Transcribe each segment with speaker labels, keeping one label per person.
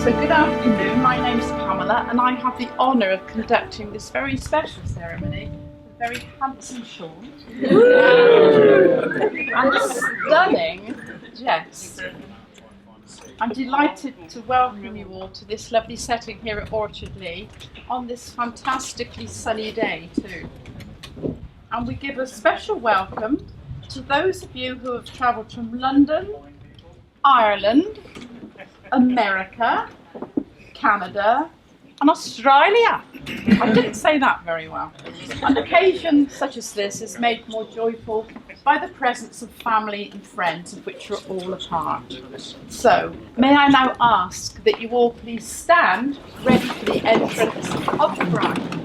Speaker 1: So good afternoon, my name's Pamela and I have the honour of conducting this very special ceremony with very handsome Sean and stunning Jess. I'm delighted to welcome you all to this lovely setting here at Orchard Lee on this fantastically sunny day too. And we give a special welcome to those of you who have travelled from London, Ireland, America, Canada and Australia. I didn't say that very well. An occasion such as this is made more joyful by the presence of family and friends of which you're all a part. So, may I now ask that you all please stand ready for the entrance of the bride.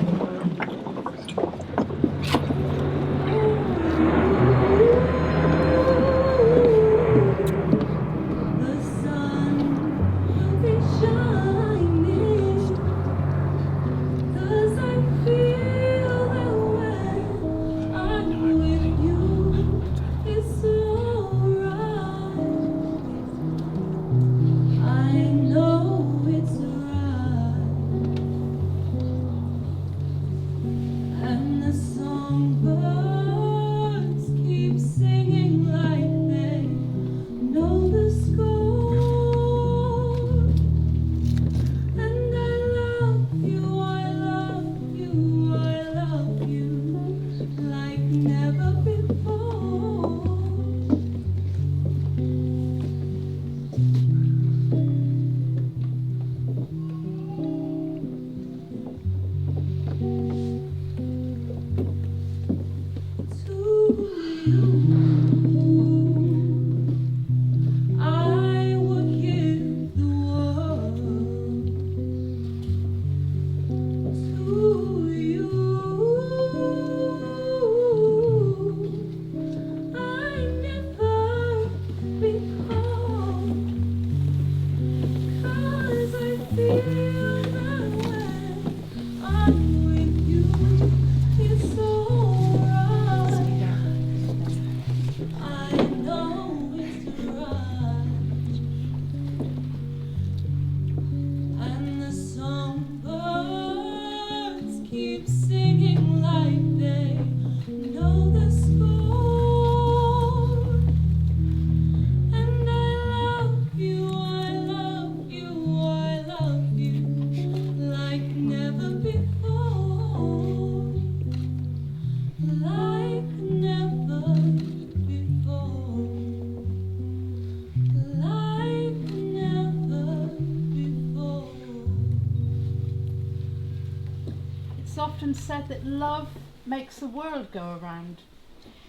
Speaker 1: It's often said that love makes the world go around,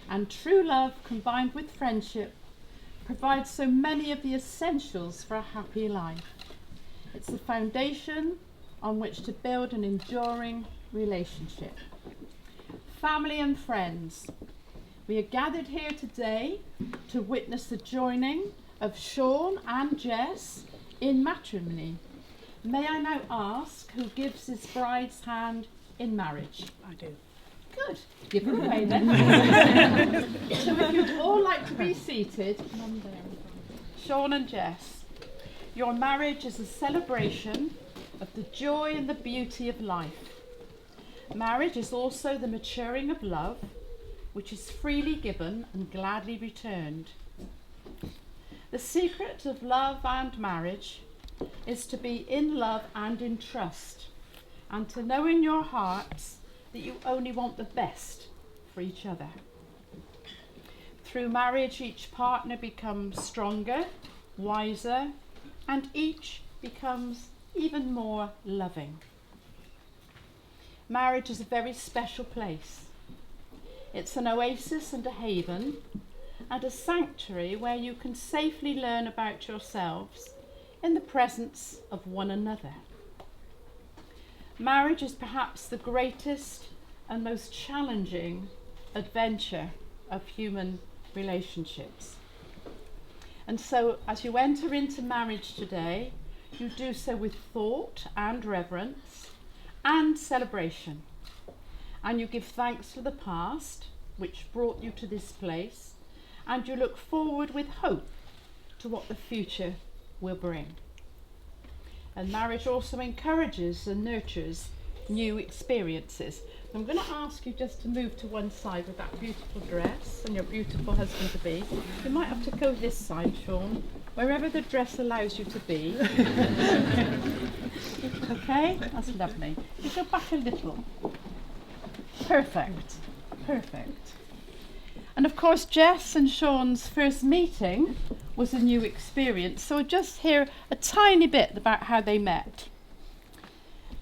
Speaker 1: and true love combined with friendship provides so many of the essentials for a happy life. It's the foundation on which to build an enduring relationship. Family and friends, we are gathered here today to witness the joining of Sean and Jess in matrimony. May I now ask who gives his bride's hand in marriage?
Speaker 2: I do.
Speaker 1: Good. Give it away then. So if you'd all like to be seated, Sean and Jess, your marriage is a celebration of the joy and the beauty of life. Marriage is also the maturing of love, which is freely given and gladly returned. The secret of love and marriage is to be in love and in trust, and to know in your hearts that you only want the best for each other. Through marriage, each partner becomes stronger, wiser, and each becomes even more loving. Marriage is a very special place. It's an oasis and a haven, and a sanctuary where you can safely learn about yourselves in the presence of one another. Marriage is perhaps the greatest and most challenging adventure of human relationships. And so, as you enter into marriage today, you do so with thought and reverence and celebration. And you give thanks for the past, which brought you to this place, and you look forward with hope to what the future will bring. And marriage also encourages and nurtures new experiences. I'm going to ask you just to move to one side with that beautiful dress and your beautiful husband-to-be. You might have to go this side, Sean, wherever the dress allows you to be. Okay, that's lovely. You go back a little. Perfect, perfect. And of course, Jess and Sean's first meeting was a new experience, so just hear a tiny bit about how they met.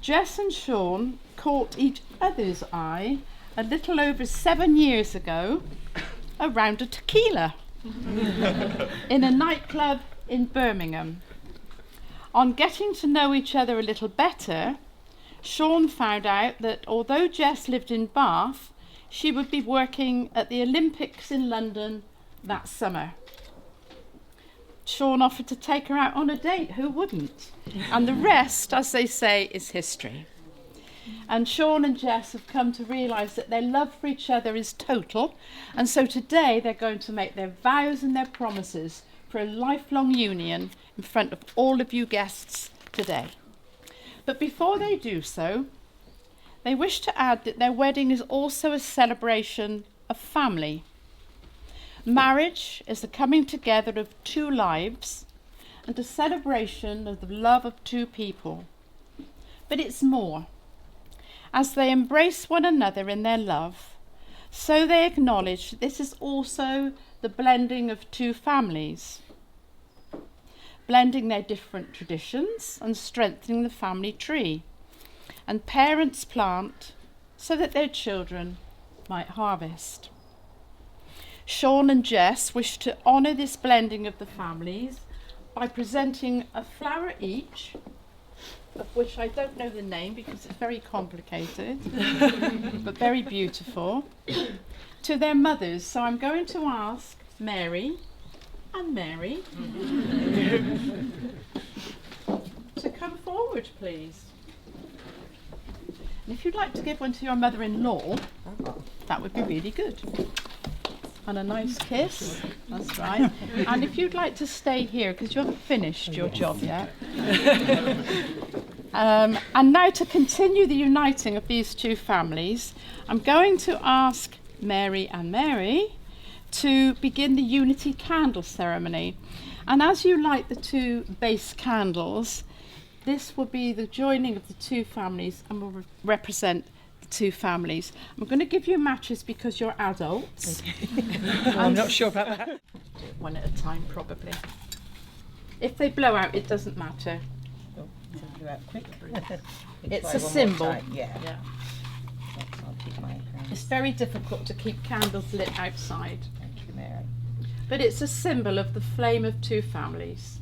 Speaker 1: Jess and Sean caught each other's eye a little over 7 years ago around a tequila in a nightclub in Birmingham. On getting to know each other a little better, Sean found out that although Jess lived in Bath, she would be working at the Olympics in London that summer. Sean offered to take her out on a date, who wouldn't? And the rest, as they say, is history. And Sean and Jess have come to realise that their love for each other is total, and so today they're going to make their vows and their promises for a lifelong union in front of all of you guests today. But before they do so, they wish to add that their wedding is also a celebration of family. Marriage is the coming together of two lives and a celebration of the love of two people. But it's more. As they embrace one another in their love, so they acknowledge this is also the blending of two families, blending their different traditions and strengthening the family tree. And parents plant so that their children might harvest. Sean and Jess wish to honour this blending of the families by presenting a flower each, of which I don't know the name because it's very complicated, but very beautiful, to their mothers. So I'm going to ask Mary and Mary to come forward, please. And if you'd like to give one to your mother-in-law, that would be really good. And a nice kiss, that's right. And if you'd like to stay here, because you haven't finished your job yet. And now to continue the uniting of these two families, I'm going to ask Mary and Mary to begin the unity candle ceremony. And as you light the two base candles, this will be the joining of the two families and will represent the two families. I'm going to give you matches because you're adults.
Speaker 2: I'm not sure about that.
Speaker 1: One at a time, probably. If they blow out, it doesn't matter.
Speaker 2: Oh, blow out quick.
Speaker 1: It's a symbol.
Speaker 2: Yeah.
Speaker 3: I'll keep my hands.
Speaker 1: It's very difficult to keep candles lit outside.
Speaker 3: Thank you, Mary.
Speaker 1: But it's a symbol of the flame of two families.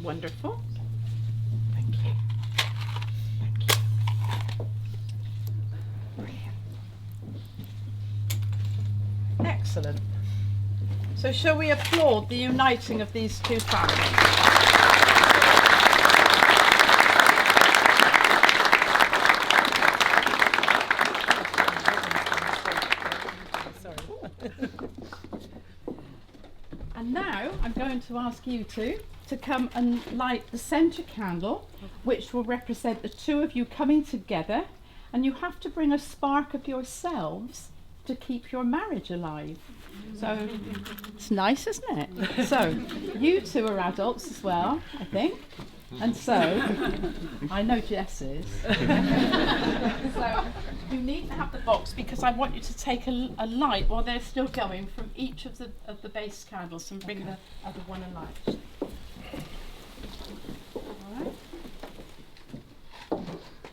Speaker 1: Wonderful. Thank you. Thank you. Brilliant. Excellent. So shall we applaud the uniting of these two families? And now I'm going to ask you two to come and light the centre candle, which will represent the two of you coming together, and you have to bring a spark of yourselves to keep your marriage alive. So it's nice, isn't it? So you two are adults as well, I think. And so, I know Jess is. So you need to have the box because I want you to take a light while they're still going from each of the base candles and bring the other one alight. All right.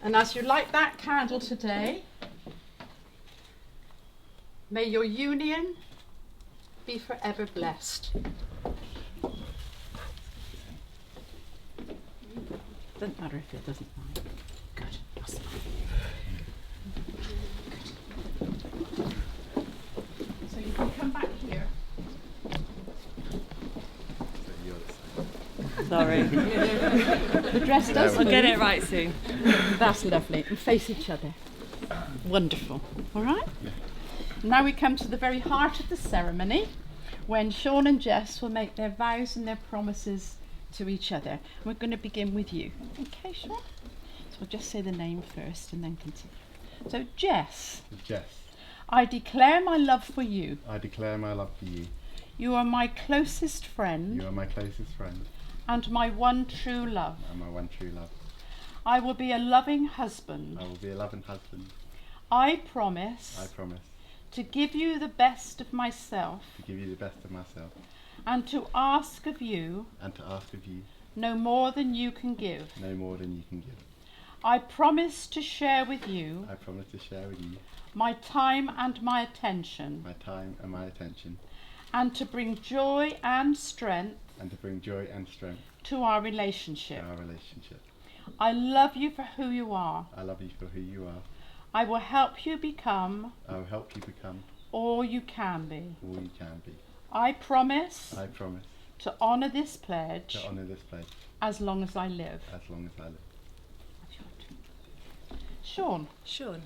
Speaker 1: And as you light that candle today, may your union be forever blessed. Doesn't matter if it doesn't mind. Good. That's fine. Good. So you can come back here.
Speaker 2: Sorry.
Speaker 1: The dress does
Speaker 2: I'll get
Speaker 1: move.
Speaker 2: it right soon.
Speaker 1: That's lovely. And face each other. Wonderful. All right? Now we come to the very heart of the ceremony, when Sean and Jess will make their vows and their promises to each other. We're going to begin with you. Okay, Sean? So we'll just say the name first and then continue. So, Jess.
Speaker 4: Jess.
Speaker 1: I declare my love for you.
Speaker 4: I declare my love for you.
Speaker 1: You are my closest friend.
Speaker 4: You are my closest friend.
Speaker 1: And my one true love.
Speaker 4: And my one true love.
Speaker 1: I will be a loving husband.
Speaker 4: I will be a loving husband.
Speaker 1: I promise.
Speaker 4: I promise.
Speaker 1: To give you the best of myself.
Speaker 4: To give you the best of myself.
Speaker 1: And to ask of you.
Speaker 4: And to ask of you.
Speaker 1: No more than you can give.
Speaker 4: No more than you can give.
Speaker 1: I promise to share with you.
Speaker 4: I promise to share with you.
Speaker 1: My time and my attention.
Speaker 4: My time and my attention.
Speaker 1: And to bring joy and strength.
Speaker 4: And to bring joy and strength.
Speaker 1: To our relationship.
Speaker 4: To our relationship.
Speaker 1: I love you for who you are.
Speaker 4: I love you for who you are.
Speaker 1: I will help you become.
Speaker 4: I will help you become.
Speaker 1: All you can be.
Speaker 4: All you can be.
Speaker 1: I promise.
Speaker 4: I promise.
Speaker 1: To honour this pledge.
Speaker 4: To honour this pledge.
Speaker 1: As long as I live.
Speaker 4: As long as I live.
Speaker 1: Sean.
Speaker 5: Sean.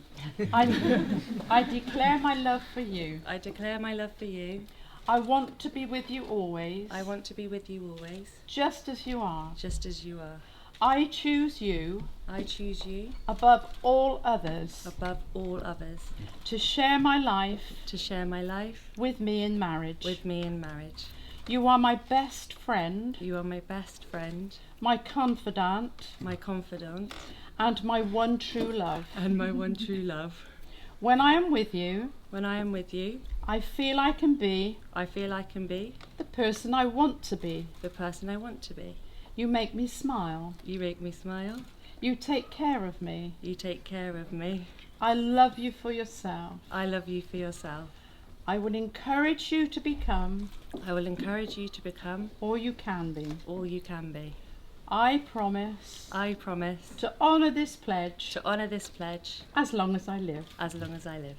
Speaker 1: I declare my love for you.
Speaker 5: I declare my love for you.
Speaker 1: I want to be with you always.
Speaker 5: I want to be with you always.
Speaker 1: Just as you are.
Speaker 5: Just as you are.
Speaker 1: I choose you.
Speaker 5: I choose you.
Speaker 1: Above all others.
Speaker 5: Above all others.
Speaker 1: To share my life.
Speaker 5: To share my life.
Speaker 1: With me in marriage.
Speaker 5: With me in marriage.
Speaker 1: You are my best friend.
Speaker 5: You are my best friend.
Speaker 1: My confidant.
Speaker 5: My confidant.
Speaker 1: And my one true love.
Speaker 5: And my one true love.
Speaker 1: When I am with you.
Speaker 5: When I am with you.
Speaker 1: I feel I can be.
Speaker 5: I feel I can be.
Speaker 1: The person I want to be.
Speaker 5: The person I want to be.
Speaker 1: You make me smile.
Speaker 5: You make me smile.
Speaker 1: You take care of me.
Speaker 5: You take care of me.
Speaker 1: I love you for yourself.
Speaker 5: I love you for yourself.
Speaker 1: I will encourage you to become.
Speaker 5: I will encourage you to become.
Speaker 1: All you can be.
Speaker 5: All you can be.
Speaker 1: I promise.
Speaker 5: I promise.
Speaker 1: To honour this pledge.
Speaker 5: To honour this pledge.
Speaker 1: As long as I live.
Speaker 5: As long as I live.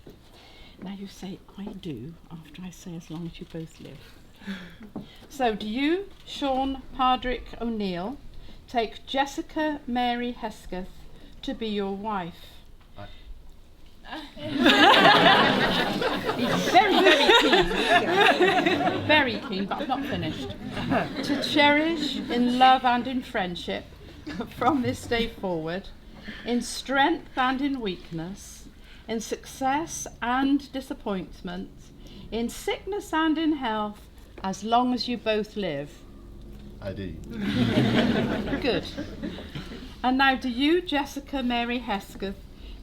Speaker 1: Now you say I do after I say as long as you both live. So do you, Sean Pardrick O'Neill, take Jessica Mary Hesketh to be your wife? He's very, very keen. Very keen, but I'm not finished. To cherish in love and in friendship from this day forward, in strength and in weakness, in success and disappointment, in sickness and in health, as long as you both live.
Speaker 4: I do.
Speaker 1: Good. And now do you, Jessica Mary Hesketh,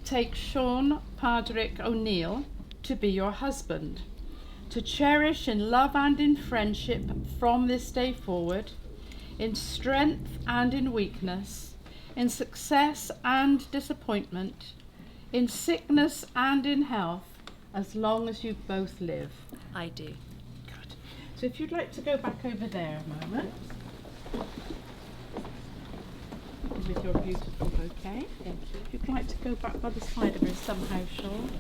Speaker 1: take Sean Pardrick O'Neill to be your husband, to cherish in love and in friendship from this day forward, in strength and in weakness, in success and disappointment, in sickness and in health, as long as you both live.
Speaker 5: I do.
Speaker 1: Good. So if you'd like to go back over there a moment. With your beautiful bouquet. Thank you. If you'd like to go back by the side of her somehow, Sean.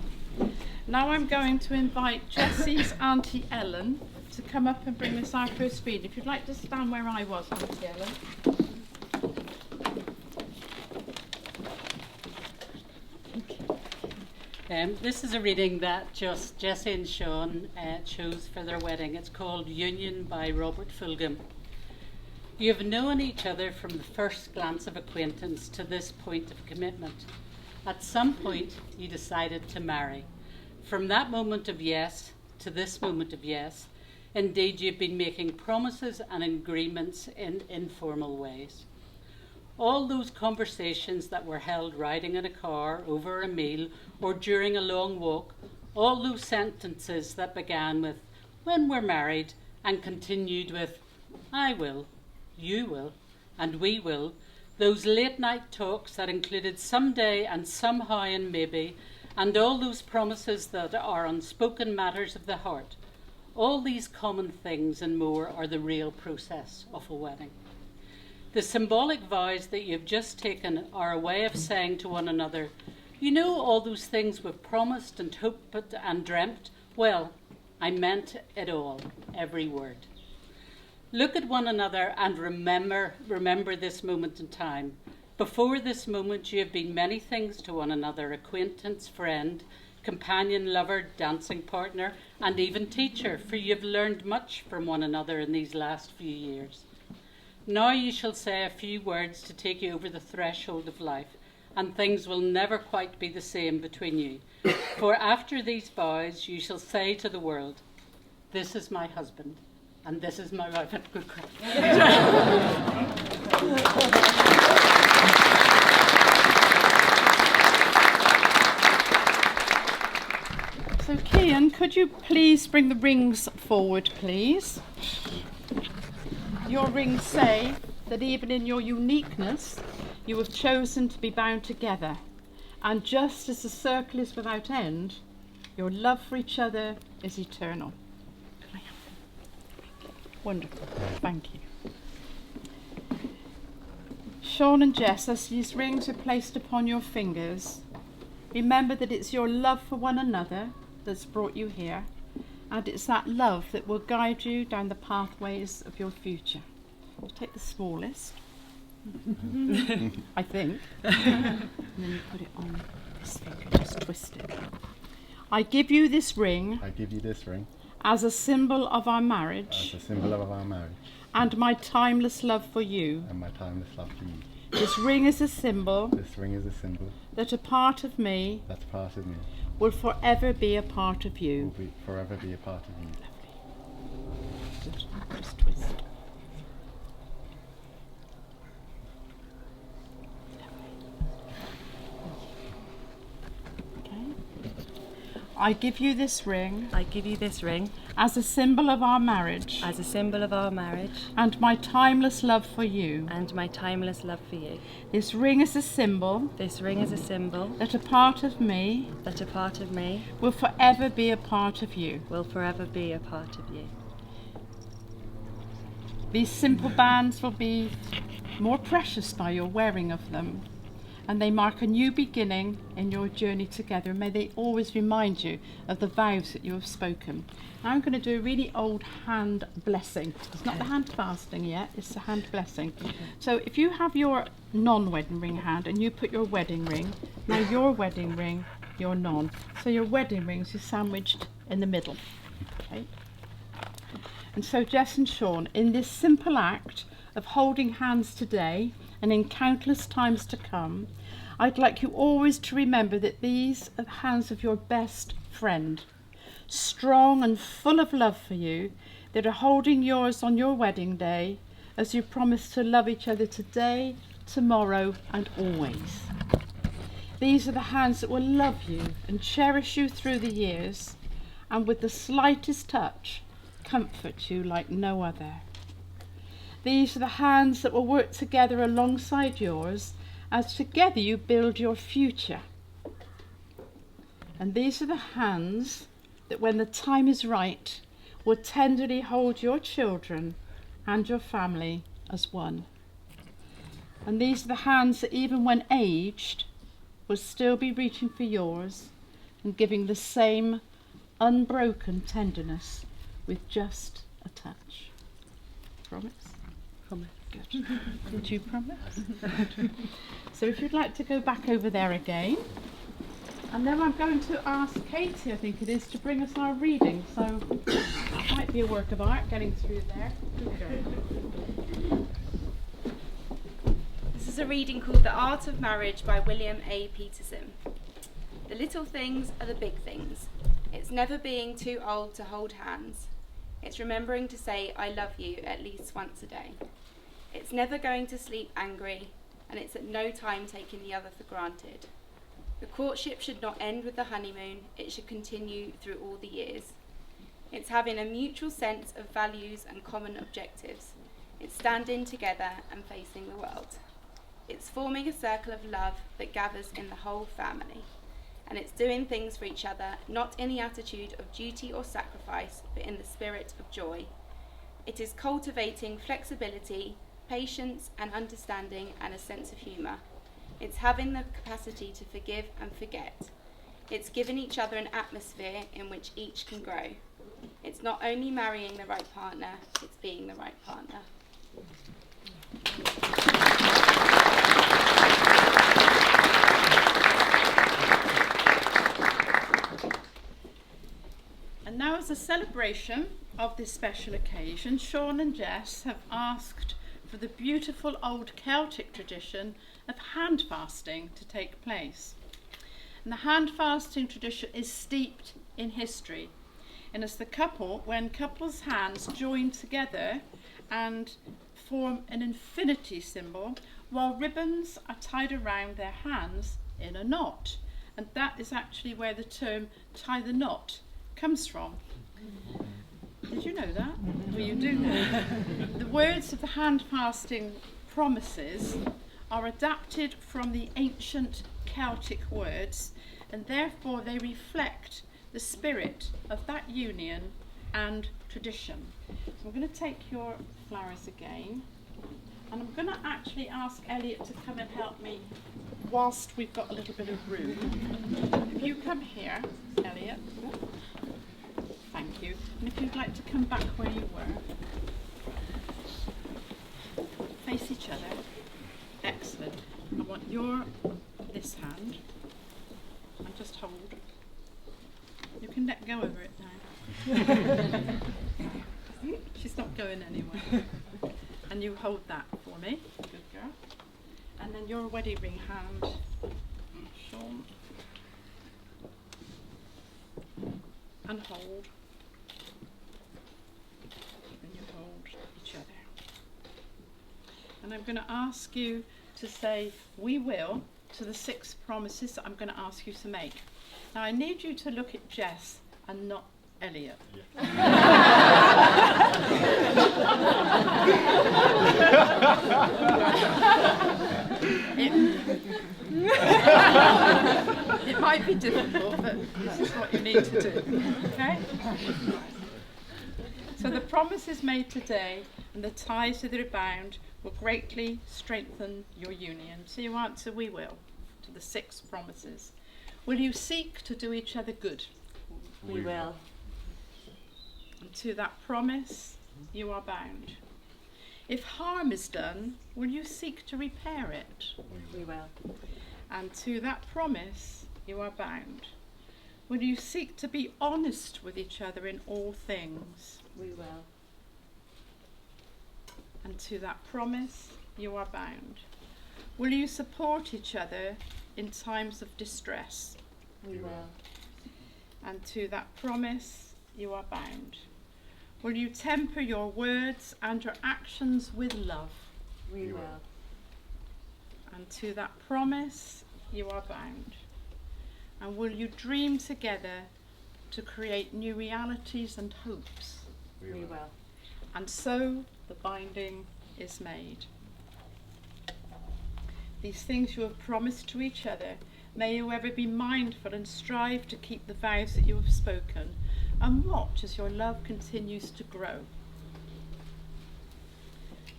Speaker 1: Now I'm going to invite Jessie's Auntie Ellen to come up and bring us our first reading. If you'd like to stand where I was, Auntie Ellen.
Speaker 6: This is a reading that just Jessie and Sean chose for their wedding. It's called Union by Robert Fulgham. You have known each other from the first glance of acquaintance to this point of commitment. At some point, you decided to marry. From that moment of yes to this moment of yes, indeed you've been making promises and agreements in informal ways. All those conversations that were held riding in a car, over a meal, or during a long walk, all those sentences that began with, when we're married, and continued with, I will, you will, and we will, those late night talks that included someday and somehow and maybe, and all those promises that are unspoken matters of the heart, all these common things and more are the real process of a wedding. The symbolic vows that you've just taken are a way of saying to one another, you know all those things we've promised and hoped and dreamt? Well, I meant it all, every word. Look at one another and remember this moment in time. Before this moment you have been many things to one another, acquaintance, friend, companion, lover, dancing partner, and even teacher, for you have learned much from one another in these last few years. Now you shall say a few words to take you over the threshold of life, and things will never quite be the same between you. For after these vows you shall say to the world, this is my husband, and this is my wife. Good crack.
Speaker 1: So Cian, could you please bring the rings forward, please? Your rings say that even in your uniqueness, you have chosen to be bound together. And just as the circle is without end, your love for each other is eternal. Wonderful. Thank you. Sean and Jess, as these rings are placed upon your fingers, remember that it's your love for one another that's brought you here, and it's that love that will guide you down the pathways of your future. You take the smallest, I think, and then you put it on this finger, just twist it. I give you this ring
Speaker 4: I give you this ring
Speaker 1: as a symbol of our marriage
Speaker 4: as a symbol of our marriage
Speaker 1: and my timeless love for you.
Speaker 4: and my timeless love for you.
Speaker 1: This ring is a symbol
Speaker 4: This ring is a symbol
Speaker 1: that a part of me
Speaker 4: that's part of me,
Speaker 1: will forever be a part of
Speaker 4: will
Speaker 1: you.
Speaker 4: forever be a part of you.
Speaker 1: Just twist. Okay. I give you this ring
Speaker 5: I give you this ring
Speaker 1: as a symbol of our marriage
Speaker 5: as a symbol of our marriage
Speaker 1: and my timeless love for you.
Speaker 5: and my timeless love for you.
Speaker 1: This ring is a symbol
Speaker 5: This ring is a symbol
Speaker 1: that a part of me
Speaker 5: that a part of me
Speaker 1: will forever be a part of you.
Speaker 5: will forever be a part of you.
Speaker 1: These simple bands will be more precious by your wearing of them, and they mark a new beginning in your journey together. May they always remind you of the vows that you have spoken. Now I'm going to do a really old hand blessing. It's not the hand fasting yet, it's the hand blessing. So if you have your non-wedding ring hand and you put your wedding ring, now your wedding ring, your non. So your wedding rings are sandwiched in the middle. Okay. And so Jess and Sean, in this simple act of holding hands today and in countless times to come, I'd like you always to remember that these are the hands of your best friend, strong and full of love for you, that are holding yours on your wedding day as you promise to love each other today, tomorrow and always. These are the hands that will love you and cherish you through the years, and with the slightest touch comfort you like no other. These are the hands that will work together alongside yours as together you build your future. And these are the hands that when the time is right will tenderly hold your children and your family as one. And these are the hands that even when aged will still be reaching for yours and giving the same unbroken tenderness with just a touch. Promise?
Speaker 5: Promise.
Speaker 1: Good. Did you promise? So if you'd like to go back over there again, and then I'm going to ask Katie, I think it is, to bring us our reading. So it might be a work of art getting through there.
Speaker 7: This is a reading called The Art of Marriage by William A. Peterson. The little things are the big things. It's never being too old to hold hands. It's remembering to say I love you at least once a day. It's never going to sleep angry, and it's at no time taking the other for granted. The courtship should not end with the honeymoon, it should continue through all the years. It's having a mutual sense of values and common objectives. It's standing together and facing the world. It's forming a circle of love that gathers in the whole family. And it's doing things for each other, not in the attitude of duty or sacrifice, but in the spirit of joy. It is cultivating flexibility, patience and understanding and a sense of humour. It's having the capacity to forgive and forget. It's giving each other an atmosphere in which each can grow. It's not only marrying the right partner, it's being the right partner.
Speaker 1: And now, as a celebration of this special occasion, Sean and Jess have asked for the beautiful old Celtic tradition of hand fasting to take place. And the hand fasting tradition is steeped in history. And as when couples' hands join together and form an infinity symbol, while ribbons are tied around their hands in a knot. And that is actually where the term tie the knot comes from. Did you know that? Well, you do know. The words of the hand fasting promises are adapted from the ancient Celtic words, and therefore they reflect the spirit of that union and tradition. So I'm going to take your flowers again, and I'm going to actually ask Elliot to come and help me whilst we've got a little bit of room. If you come here, Elliot. Thank you. And if you'd like to come back where you were. Face each other. Excellent. I want this hand. And just hold. You can let go of it now. She's not going anywhere. And you hold that for me. Good girl. And then your wedding ring hand. Sean. And hold. And you hold each other. And I'm going to ask you to say, we will, to the 6 promises that I'm going to ask you to make. Now I need you to look at Jess and not Elliot. It might be difficult, but this is what you need to do. Okay? So the promises made today and the ties that are bound will greatly strengthen your union. So you answer, we will, to the 6 promises. Will you seek to do each other good?
Speaker 5: We will.
Speaker 1: And to that promise, you are bound. If harm is done, will you seek to repair it?
Speaker 5: We will.
Speaker 1: And to that promise, you are bound. Will you seek to be honest with each other in all things?
Speaker 5: We will.
Speaker 1: And to that promise, you are bound. Will you support each other in times of distress?
Speaker 5: We will.
Speaker 1: And to that promise, you are bound. Will you temper your words and your actions with love?
Speaker 5: We will.
Speaker 1: And to that promise, you are bound. And will you dream together to create new realities and hopes?
Speaker 5: We will.
Speaker 1: And so the binding is made. These things you have promised to each other, may you ever be mindful and strive to keep the vows that you have spoken, and watch as your love continues to grow.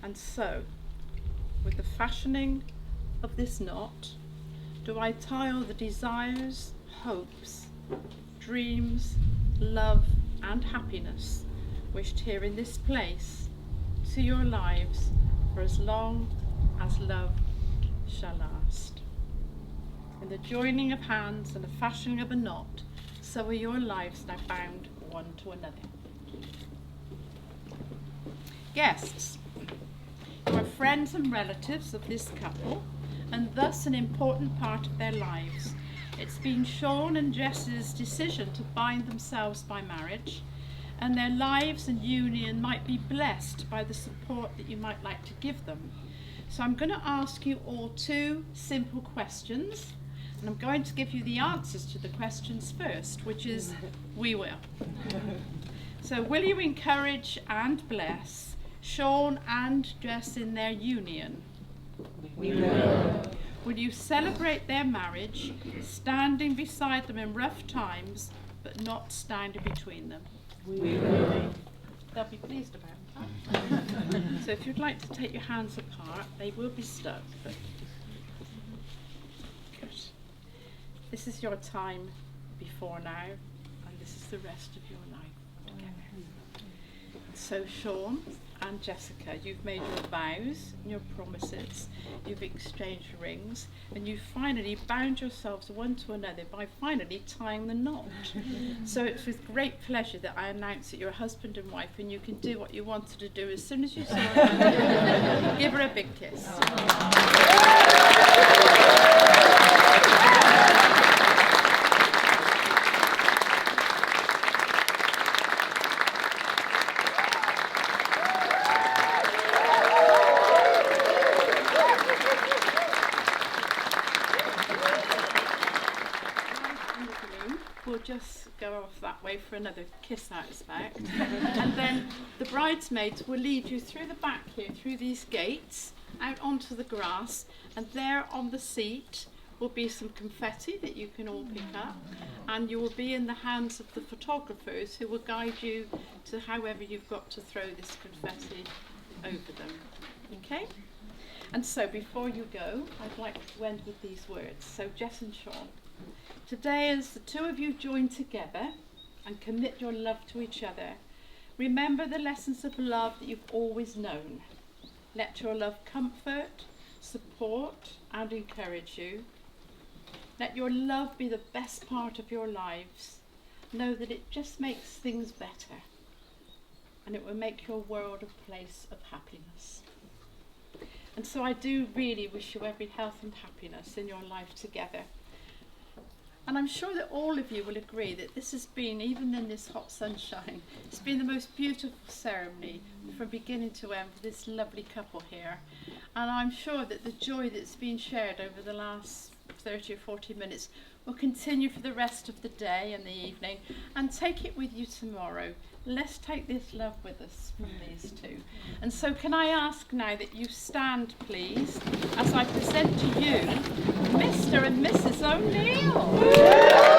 Speaker 1: And so, with the fashioning of this knot, do I tie all the desires, hopes, dreams, love and happiness wished here in this place to your lives for as long as love shall last. In the joining of hands and the fashioning of a knot, so are your lives now bound one to another. Guests, you are friends and relatives of this couple, and thus an important part of their lives. It's been Sean and Jess's decision to bind themselves by marriage, and their lives and union might be blessed by the support that you might like to give them. So I'm going to ask you all 2 simple questions, and I'm going to give you the answers to the questions first, which is, we will. So will you encourage and bless Sean and Jess in their union?
Speaker 5: We will.
Speaker 1: Will you celebrate their marriage, standing beside them in rough times, but not standing between them?
Speaker 5: We will.
Speaker 1: They'll be pleased about that. So if you'd like to take your hands apart, they will be stuck. But good. This is your time before now, and this is the rest of your life together. So Sean and Jessica, you've made your vows and your promises, you've exchanged rings, and you've finally bound yourselves one to another by finally tying the knot. So it's with great pleasure that I announce that you're husband and wife, and you can do what you wanted to do as soon as you saw it. Give her a big kiss. We'll just go off that way for another kiss, I expect. And then the bridesmaids will lead you through the back here, through these gates, out onto the grass, and there on the seat will be some confetti that you can all pick up, and you will be in the hands of the photographers who will guide you to however you've got to throw this confetti over them. Okay? And so before you go, I'd like to end with these words. So Jess and Sean, today, as the two of you join together and commit your love to each other, remember the lessons of love that you've always known. Let your love comfort, support, and encourage you. Let your love be the best part of your lives. Know that it just makes things better, and it will make your world a place of happiness. And so I do really wish you every health and happiness in your life together. And I'm sure that all of you will agree that this has been, even in this hot sunshine, it's been the most beautiful ceremony from beginning to end for this lovely couple here. And I'm sure that the joy that's been shared over the last 30 or 40 minutes will continue for the rest of the day and the evening, and take it with you tomorrow. Let's take this love with us from these two. And so can I ask now that you stand, please, as I present to you Mr. and Mrs. O'Neill.